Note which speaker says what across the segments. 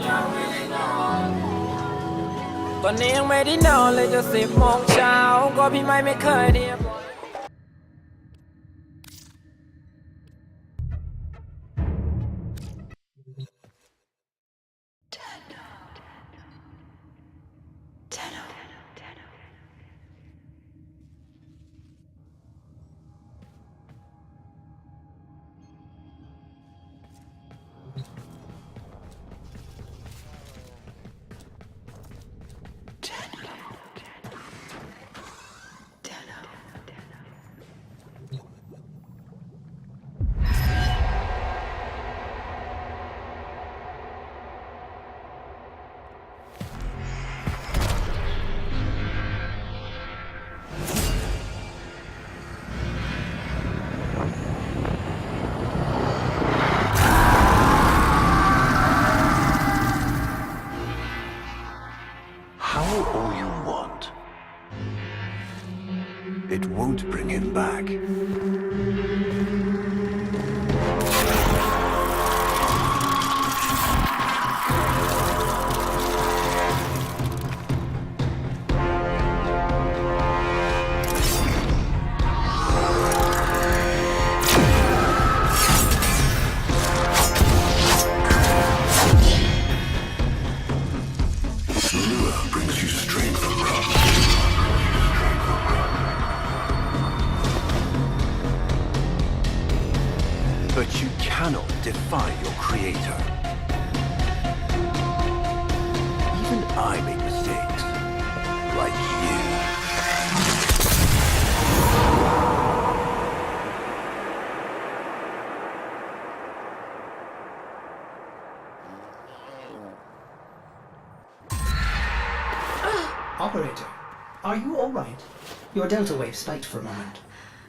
Speaker 1: ยังไม่ได้นอนตอนนี้ยังไม่ได้นอนเลยจะ10 โมงเช้าก็พี่ไม่เคยเรียบร้อย
Speaker 2: All you want. It won't bring him back. But you cannot defy your creator. Even I make mistakes, like you.
Speaker 3: Operator, are you all right? Your delta wave spiked for a moment.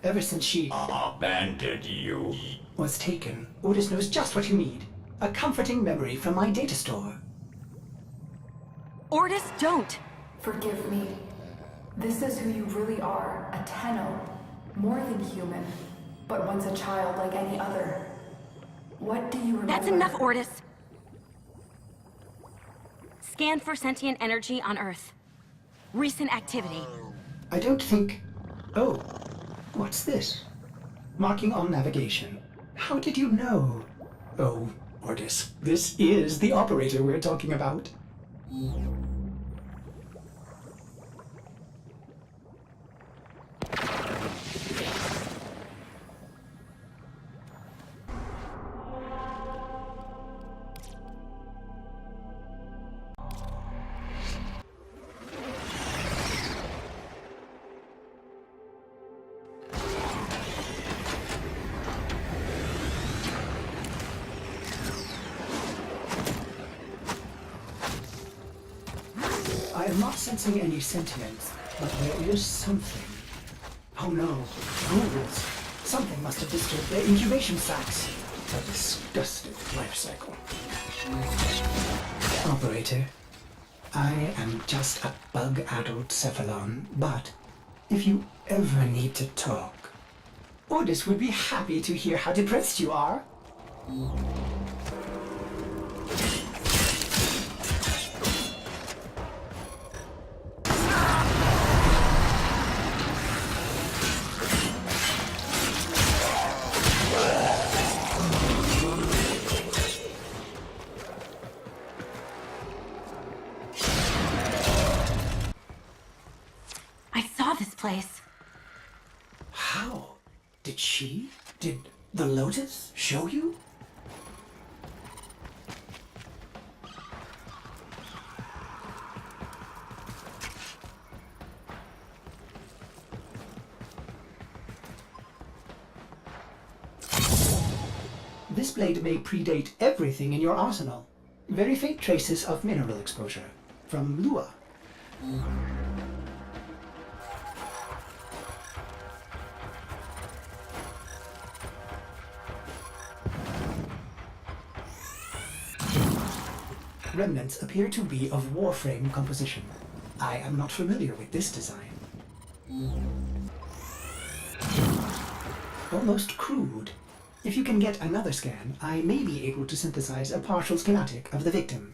Speaker 3: Ever since she
Speaker 4: abandoned you.
Speaker 3: was taken, Otis knows just what you need. A comforting memory from my data store.
Speaker 5: Ortis, don't!
Speaker 6: Forgive me. This is who you really are, a Tenno. More than human, but once a child like any other. What do you remember?
Speaker 5: That's enough, Ortis! Scan for sentient energy on Earth. Recent activity.
Speaker 3: I don't think... Oh, what's this? Marking on navigation. How did you know? Oh, Ortis, this is the operator we're talking about. I am not sensing any sentiments, but there is something. Oh no, ghouls. Something must have disturbed their incubation sacs. A disgusting life cycle. Operator, I am just a bug-addled cephalon, but if you ever need to talk, Ortis would be happy to hear how depressed you are.
Speaker 5: Place.
Speaker 3: How? Did the Lotus show you? This blade may predate everything in your arsenal. Very faint traces of mineral exposure. From Lua. Remnants appear to be of Warframe composition. I am not familiar with this design. Almost crude. If you can get another scan, I may be able to synthesize a partial schematic of the victim.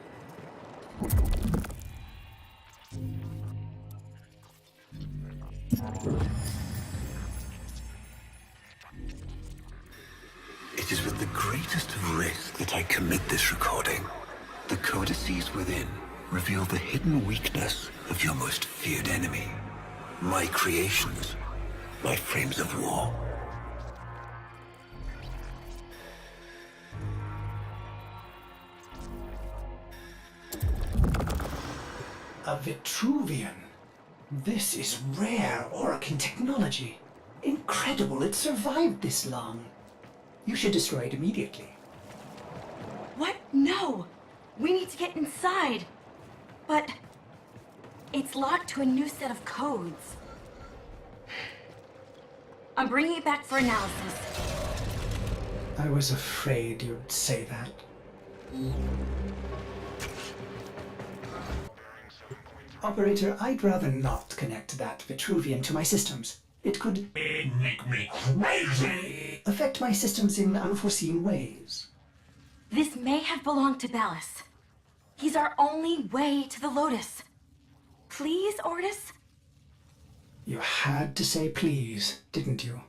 Speaker 2: It is with the greatest of risk that I commit this recording. The codices within reveal the hidden weakness of your most feared enemy. My creations, my frames of war.
Speaker 3: A Vitruvian. This is rare Orokin technology. Incredible it survived this long. You should destroy it immediately.
Speaker 5: What? No! We need to get inside. But it's locked to a new set of codes. I'm bringing it back for analysis.
Speaker 3: I was afraid you'd say that. Operator, I'd rather not connect that Vitruvian to my systems. It could
Speaker 4: Make me crazy!
Speaker 3: affect my systems in unforeseen ways.
Speaker 5: This may have belonged to Ballas. He's our only way to the Lotus. Please, Ortis?
Speaker 3: You had to say please, didn't you?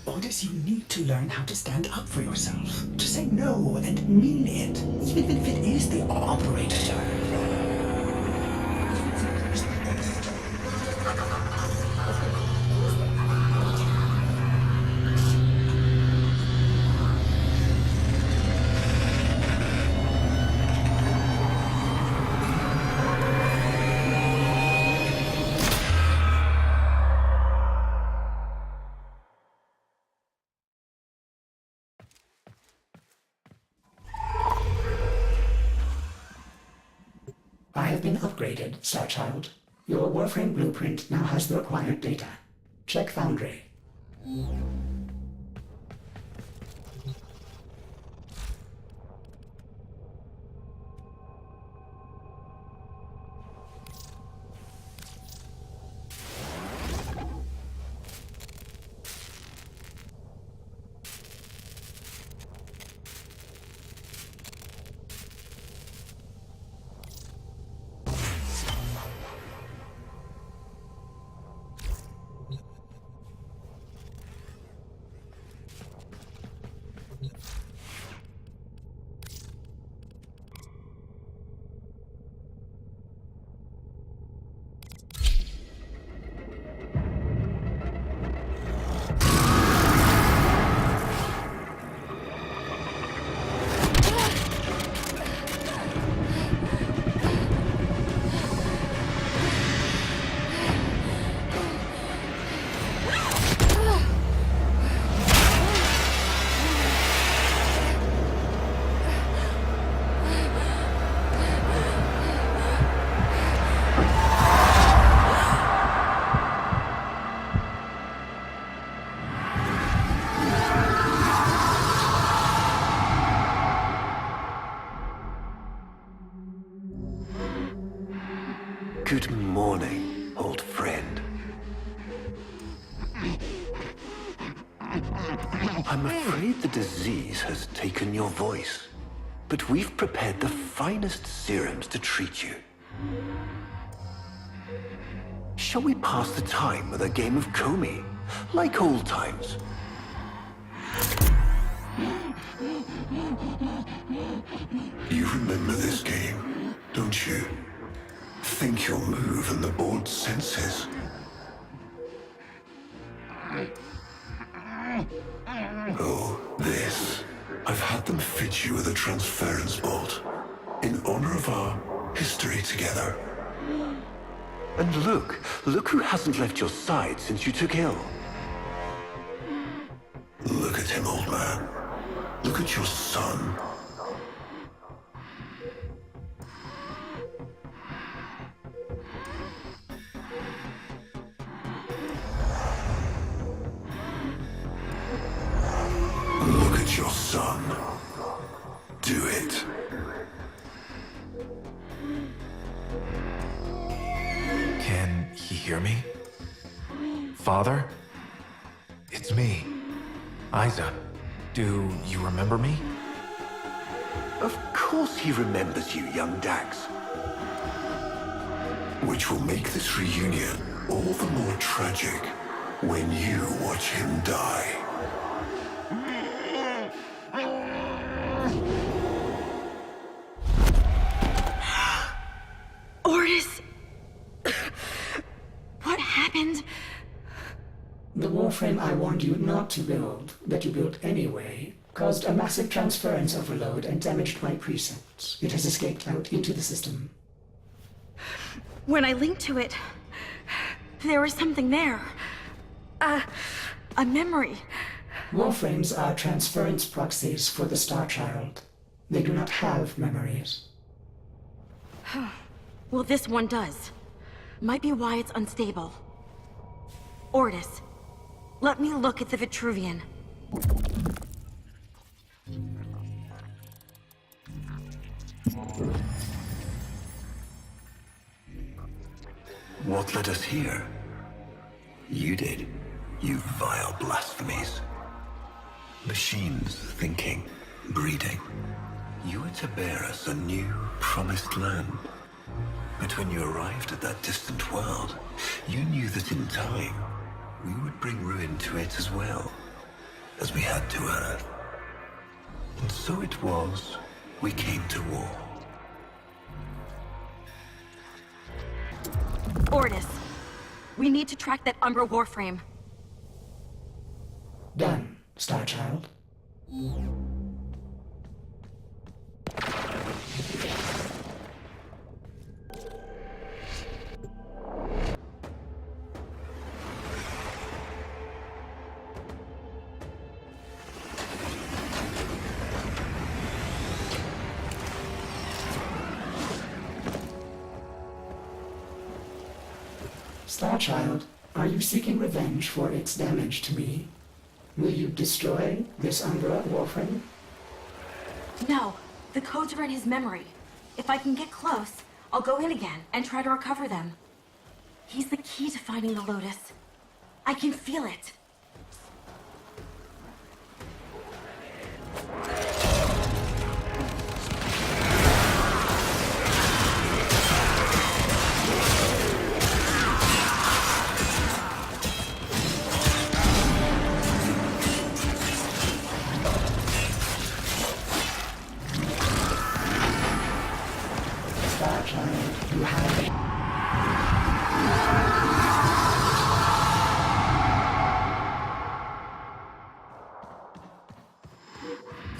Speaker 3: Otis, you need to learn how to stand up for yourself. To say no and mean it, even if it is the operator. I have been upgraded, Starchild. Your Warframe blueprint now has the required data. Check Foundry.
Speaker 2: Good morning, old friend. I'm afraid the disease has taken your voice, but we've prepared the finest serums to treat you. Shall we pass the time with a game of Comey, like old times? You remember this game, don't you? Think you'll move and the board senses. Oh, this. I've had them fit you with a transference bolt in honor of our history together. And look who hasn't left your side since you took ill. Look at him, old man. Look at your son. Look at your son. Do it.
Speaker 7: Can he hear me? Father? It's me, Isa. Do you remember me?
Speaker 2: Of course he remembers you, young Dax. Which will make this reunion all the more tragic when you watch him die.
Speaker 5: Ordis! What happened?
Speaker 3: The Warframe I warned you not to build, that you built anyway, caused a massive transference overload and damaged my precepts. It has escaped out into the system.
Speaker 5: When I linked to it, there was something there. A memory.
Speaker 3: Warframes are transference proxies for the Star Child. They do not have memories.
Speaker 5: Well, this one does. Might be why it's unstable. Ordis, let me look at the Vitruvian.
Speaker 2: What led us here? You did, you vile blasphemies. Machines thinking, breeding. You were to bear us a new, promised land. But when you arrived at that distant world, you knew that in time, we would bring ruin to it as well, as we had to Earth. And so it was, we came to war.
Speaker 5: Ordis, we need to track that Umbra Warframe.
Speaker 3: Done, Star Child. Star Child, are you seeking revenge for its damage to me? Will you destroy this Umbra Warframe?
Speaker 5: No, the codes are in his memory. If I can get close, I'll go in again and try to recover them. He's the key to finding the Lotus. I can feel it.
Speaker 3: Star Child, you have it.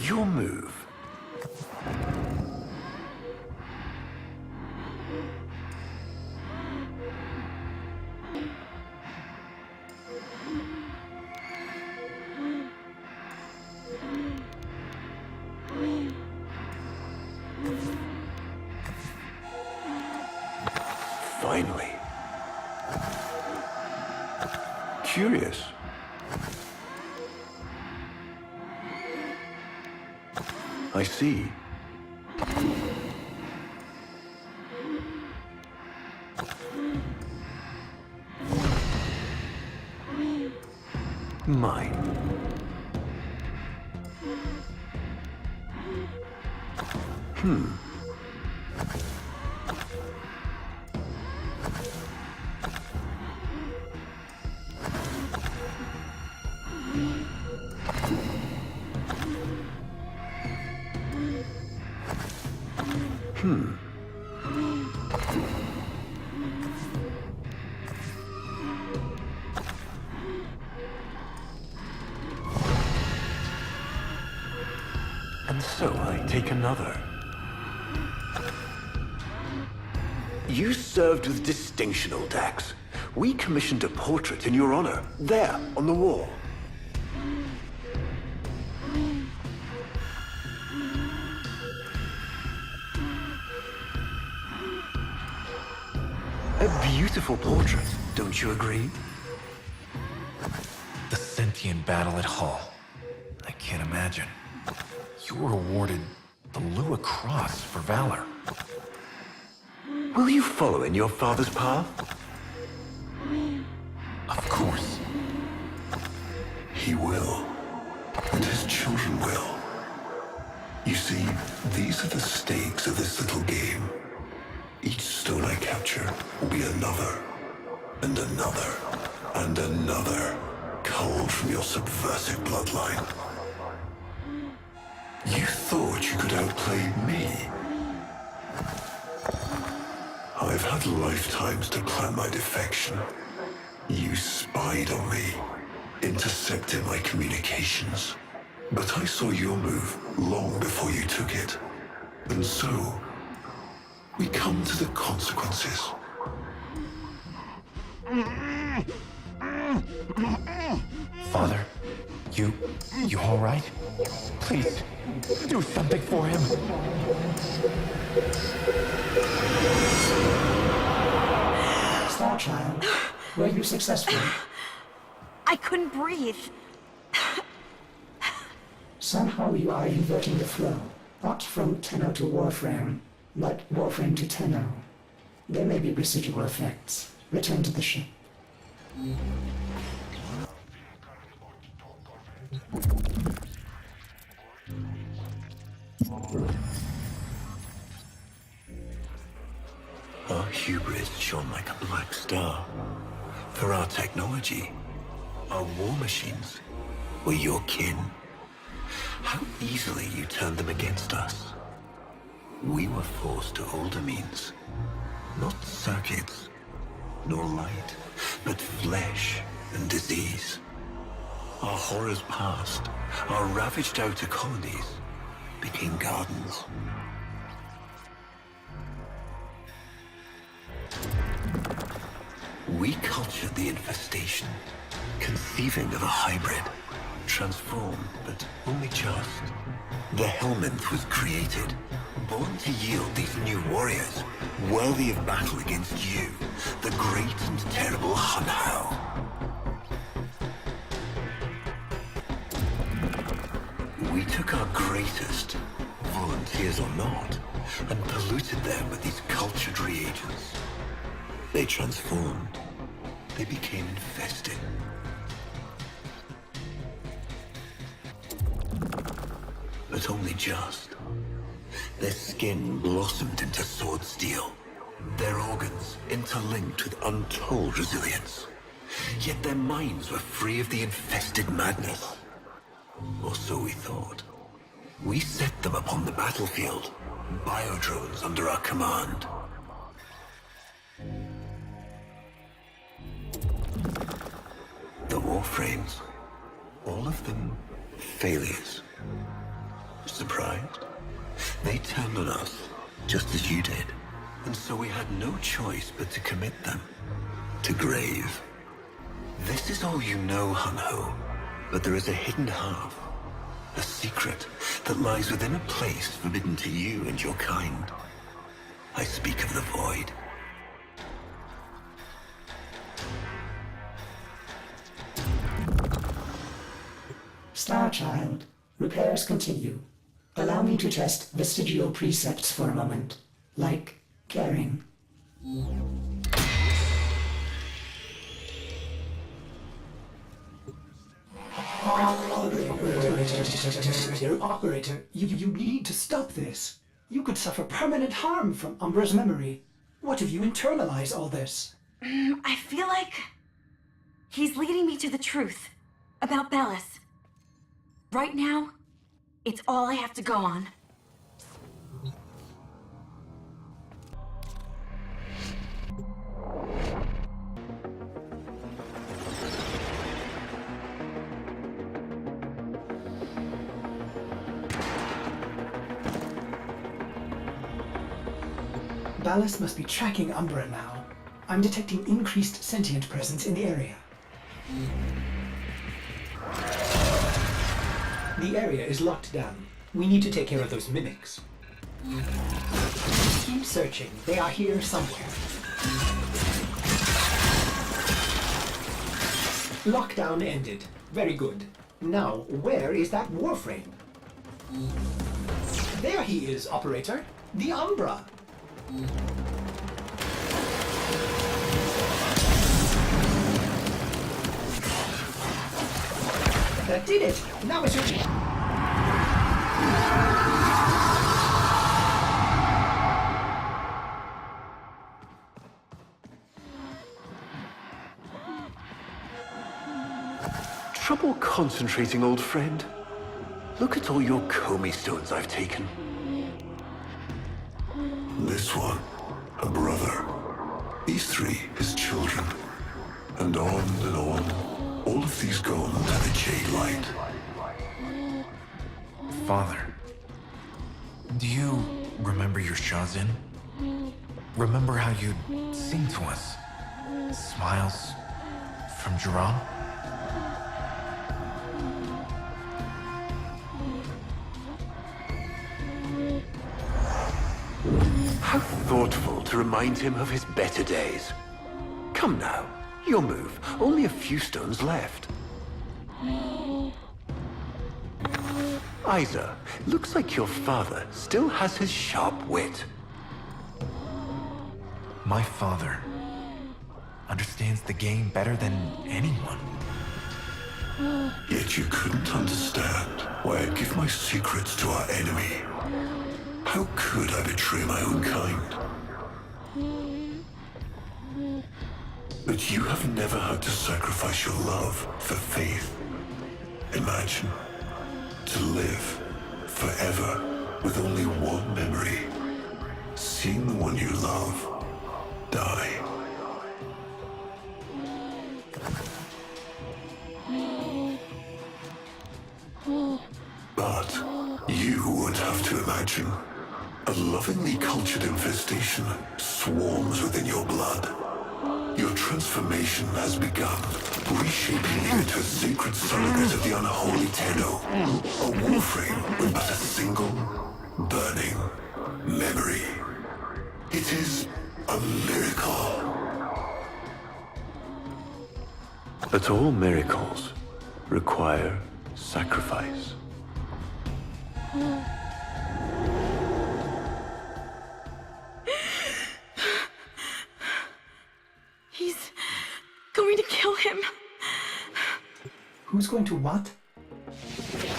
Speaker 2: Your move. Finally. Curious. I see. Mine. And so I take another. You served with distinction, old Dax. We commissioned a portrait in your honor, there, on the wall. A beautiful portrait, don't you agree?
Speaker 7: The sentient battle at Hull. I can't imagine. You were awarded the Lua Cross for valor.
Speaker 2: Will you follow in your father's path?
Speaker 7: Of course.
Speaker 2: He will. And his children will. You see, these are the stakes of this little game. Each stone I capture will be another, and another, and another, culled from your subversive bloodline. You thought you could outplay me? I've had lifetimes to plan my defection. You spied on me, intercepted my communications. But I saw your move long before you took it. And so, we come to the consequences.
Speaker 7: Father, you all right? Please, do something for him.
Speaker 3: Star Child, were you successful?
Speaker 5: I couldn't breathe.
Speaker 3: Somehow you are inverting the flow. Not from Tenno to Warframe, but Warframe to Tenno. There may be residual effects. Return to the ship.
Speaker 2: Our hubris shone like a black star. For our technology, our war machines were your kin. How easily you turned them against us. We were forced to older means. Not circuits, nor light, but flesh and disease. Our horrors passed. Our ravaged outer colonies became gardens. We cultured the infestation, conceiving of a hybrid, transformed, but only just. The Helminth was created, born to yield these new warriors, worthy of battle against you, the great and terrible Hunhow. We took our greatest, volunteers or not, and polluted them with these cultured reagents. They transformed. They became infested. But only just. Their skin blossomed into sword steel. Their organs interlinked with untold resilience. Yet their minds were free of the infested madness. Or so we thought. We set them upon the battlefield, biodrones under our command. The Warframes, all of them failures. Surprised? They turned on us, just as you did. And so we had no choice but to commit them to grave. This is all you know, Hunho, but there is a hidden half, a secret that lies within a place forbidden to you and your kind. I speak of the Void.
Speaker 3: Star Child, repairs continue. Allow me to test vestigial precepts for a moment, like caring. Operator, you need to stop this. You could suffer permanent harm from Umbra's memory. What if you internalize all this?
Speaker 5: I feel like he's leading me to the truth about Bellis. Right now, it's all I have to go on.
Speaker 3: Ballas must be tracking Umbra now. I'm detecting increased sentient presence in the area. The area is locked down. We need to take care of those mimics. Keep searching. They are here somewhere. Lockdown ended. Very good. Now, where is that Warframe? There he is, Operator. The Umbra. That did it! Now it's your...
Speaker 2: Trouble concentrating, old friend? Look at all your Comey stones I've taken. This one, a brother. These three, his children. And on, all of these go under the jade light.
Speaker 7: Father, do you remember your Shazin? Remember how you'd sing to us? Smiles from Jerome?
Speaker 2: How thoughtful to remind him of his better days. Come now, your move. Only a few stones left. Isa, looks like your father still has his sharp wit.
Speaker 7: My father understands the game better than anyone.
Speaker 2: Yet you couldn't understand why I give my secrets to our enemy. How could I betray my own kind? But you have never had to sacrifice your love for faith. Imagine to live forever with only one memory. Seeing the one you love die. But you would have to imagine a lovingly cultured infestation swarms within your blood. Your transformation has begun, reshaping you into a sacred surrogate of the unholy Tenno. A Warframe with but a single, burning memory. It is a miracle. But all miracles require sacrifice.
Speaker 5: He's going to kill him.
Speaker 3: Who's going to what?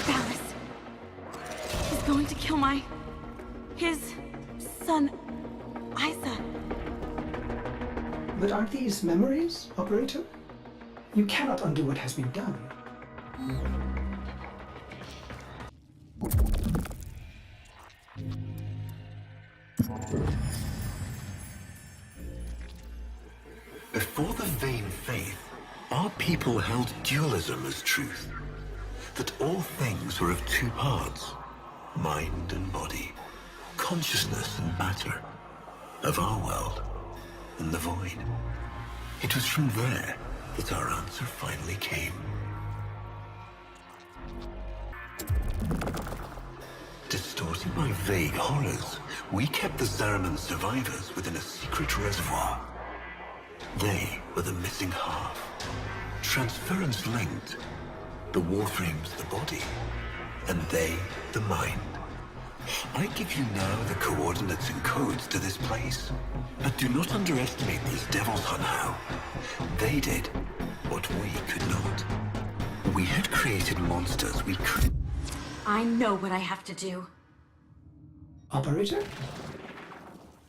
Speaker 5: Dallas. He's going to kill his son, Isa.
Speaker 3: But aren't these memories, Operator? You cannot undo what has been done.
Speaker 2: Before the vain faith, our people held dualism as truth. That all things were of two parts, mind and body, consciousness and matter, of our world and the void. It was from there that our answer finally came. Distorted by vague horrors, we kept the Zariman survivors within a secret reservoir. They were the missing half. Transference linked. The Warframe's the body, and they the mind. I give you now the coordinates and codes to this place, but do not underestimate these devils on how. They did what we could not. We had created monsters we couldn't.
Speaker 5: I know what I have to do.
Speaker 3: Operator?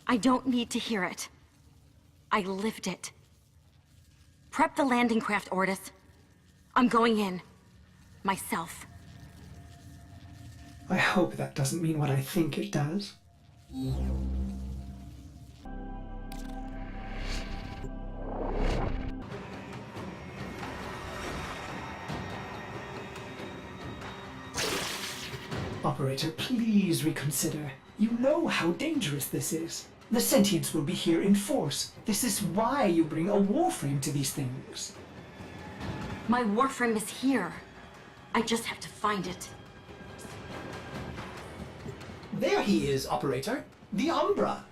Speaker 5: I don't need to hear it. I lived it. Prep the landing craft, Ordis. I'm going in. Myself.
Speaker 3: I hope that doesn't mean what I think it does. Operator, please reconsider. You know how dangerous this is. The sentients will be here in force. This is why you bring a Warframe to these things.
Speaker 5: My Warframe is here. I just have to find it.
Speaker 3: There he is, Operator. The Umbra.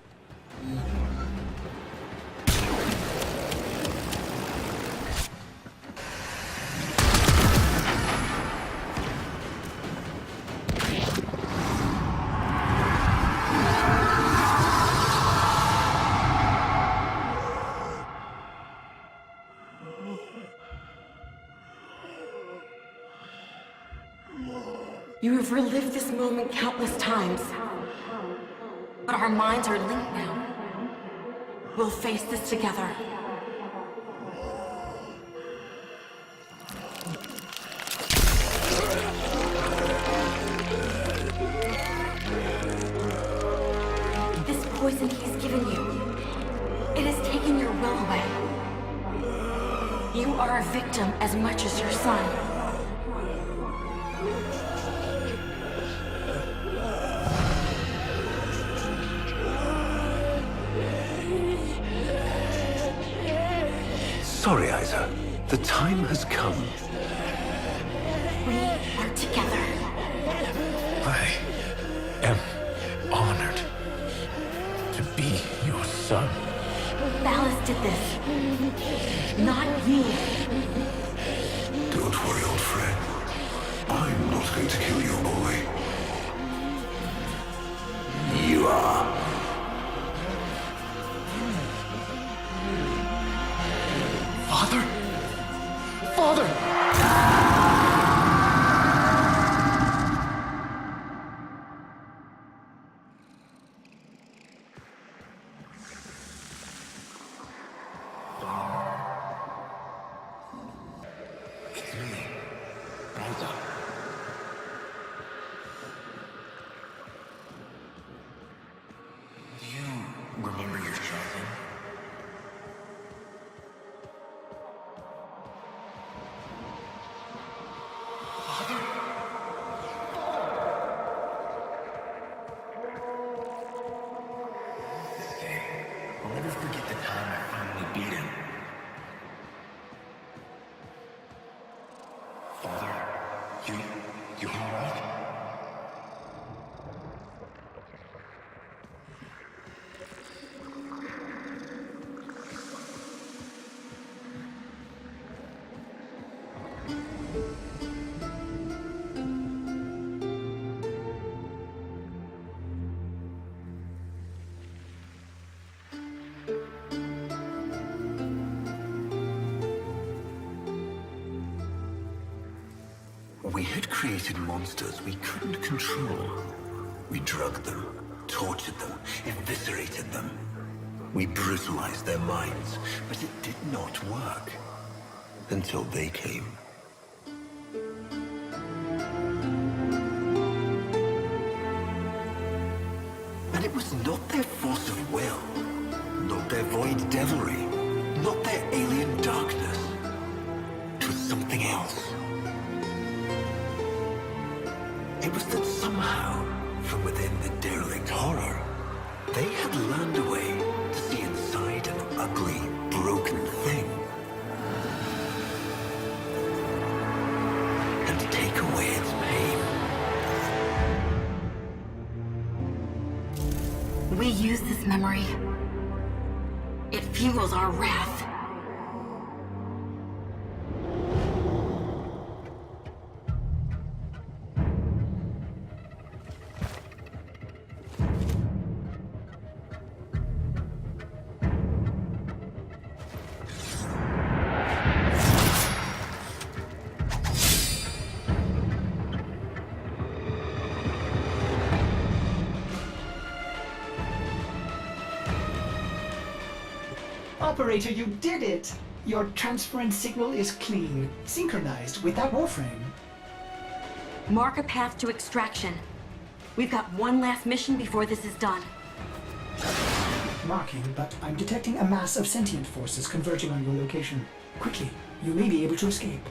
Speaker 5: You have relived this moment countless times. But our minds are linked now. We'll face this together. poison he's given you. It has taken your will away. You are a victim as much as your son.
Speaker 2: Sorry, Isa. The time has come.
Speaker 5: We are together.
Speaker 7: I am honored to be your son.
Speaker 5: Ballas did this. Not you.
Speaker 2: Don't worry, old friend. I'm not going to kill your boy. You are.
Speaker 7: Father? Father! It's me, Rosa. Do you remember your sharpening? I'll never forget the time I finally beat him. Father, you alright?
Speaker 2: We had created monsters we couldn't control. We drugged them, tortured them, eviscerated them. We brutalized their minds, but it did not work. Until they came. And it was not their force of will, not their void devilry, not their alien darkness. It was something else. It was that somehow, from within the derelict horror, they had learned a way to see inside an ugly, broken thing. And take away its pain.
Speaker 5: We use this memory. It fuels our wrath.
Speaker 3: Operator, you did it! Your transference signal is clean, synchronized with that Warframe.
Speaker 5: Mark a path to extraction. We've got one last mission before this is done.
Speaker 3: Marking, but I'm detecting a mass of sentient forces converging on your location. Quickly, you may be able to escape.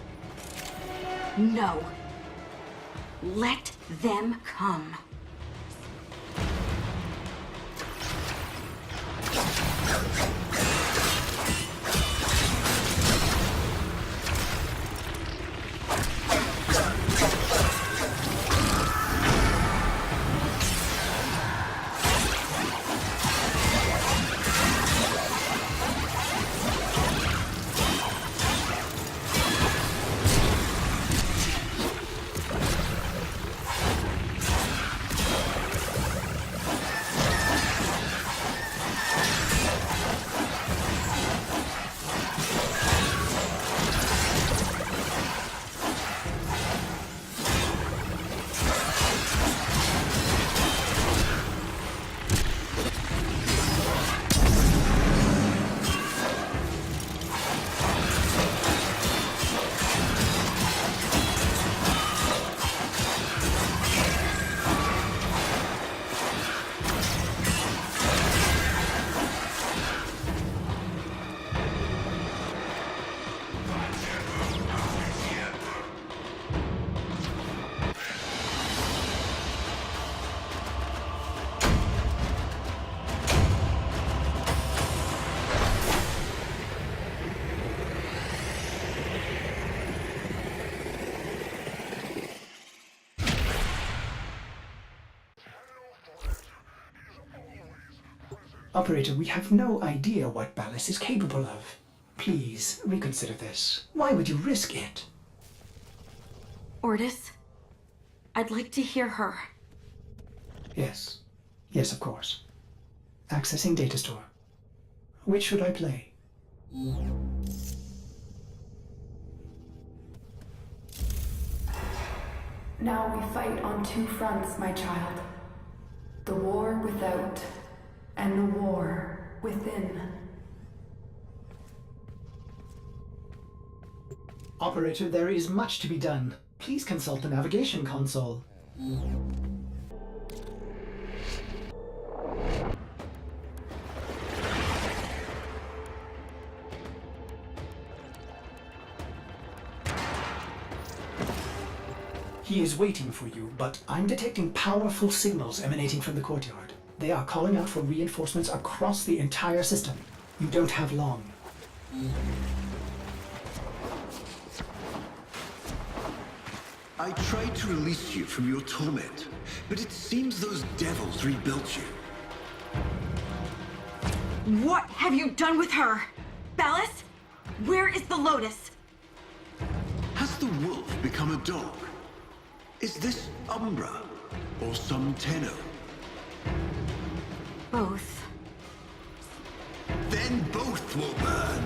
Speaker 5: No. Let them come.
Speaker 3: Operator, we have no idea what Ballas is capable of. Please, reconsider this. Why would you risk it?
Speaker 5: Ortis, I'd like to hear her.
Speaker 3: Yes. Yes, of course. Accessing data store. Which should I play?
Speaker 6: Now we fight on two fronts, my child. The war without, and the war within.
Speaker 3: Operator, there is much to be done. Please consult the navigation console. He is waiting for you, but I'm detecting powerful signals emanating from the courtyard. They are calling out for reinforcements across the entire system. You don't have long.
Speaker 2: I tried to release you from your torment, but it seems those devils rebuilt you.
Speaker 5: What have you done with her? Ballas? Where is the Lotus?
Speaker 2: Has the wolf become a dog? Is this Umbra or some Tenno?
Speaker 5: Both.
Speaker 2: Then both will burn.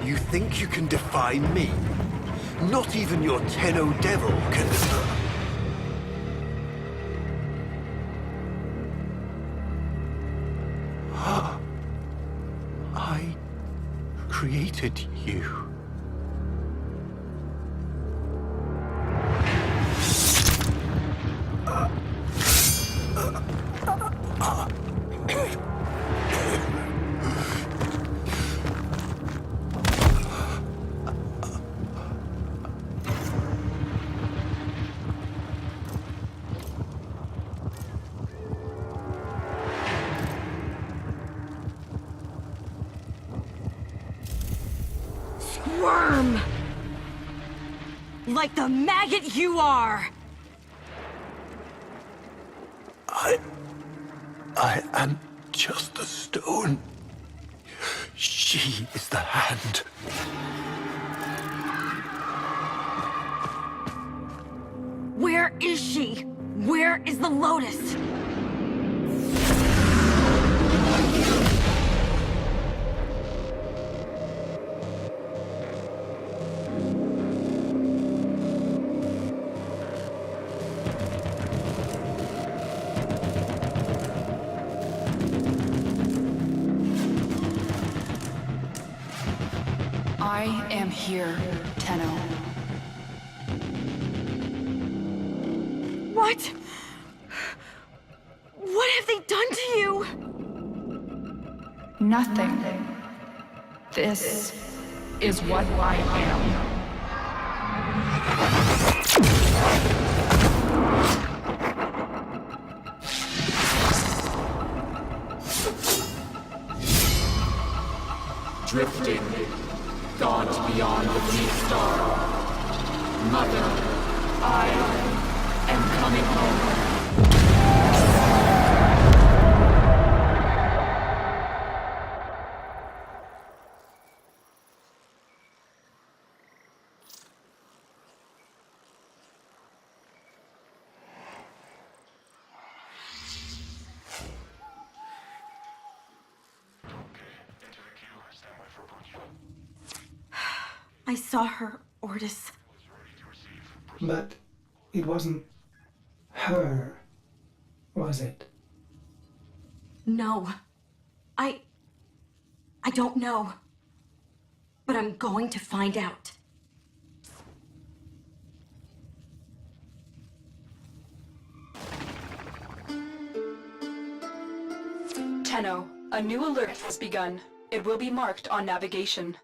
Speaker 2: You think you can defy me? Not even your Tenno Devil can defer. I created you.
Speaker 5: Like the maggot you are!
Speaker 2: I am just the stone. She is the hand.
Speaker 5: Where is she? Where is the Lotus?
Speaker 6: I am here, Tenno.
Speaker 5: What? What have they done to you?
Speaker 6: Nothing. This is what I am.
Speaker 8: Drifting, gaunt beyond the deep star. Mother, I am coming home.
Speaker 5: I saw her, Ortis.
Speaker 3: But it wasn't her, was it?
Speaker 5: No. I don't know. But I'm going to find out.
Speaker 6: Tenno, a new alert has begun. It will be marked on navigation.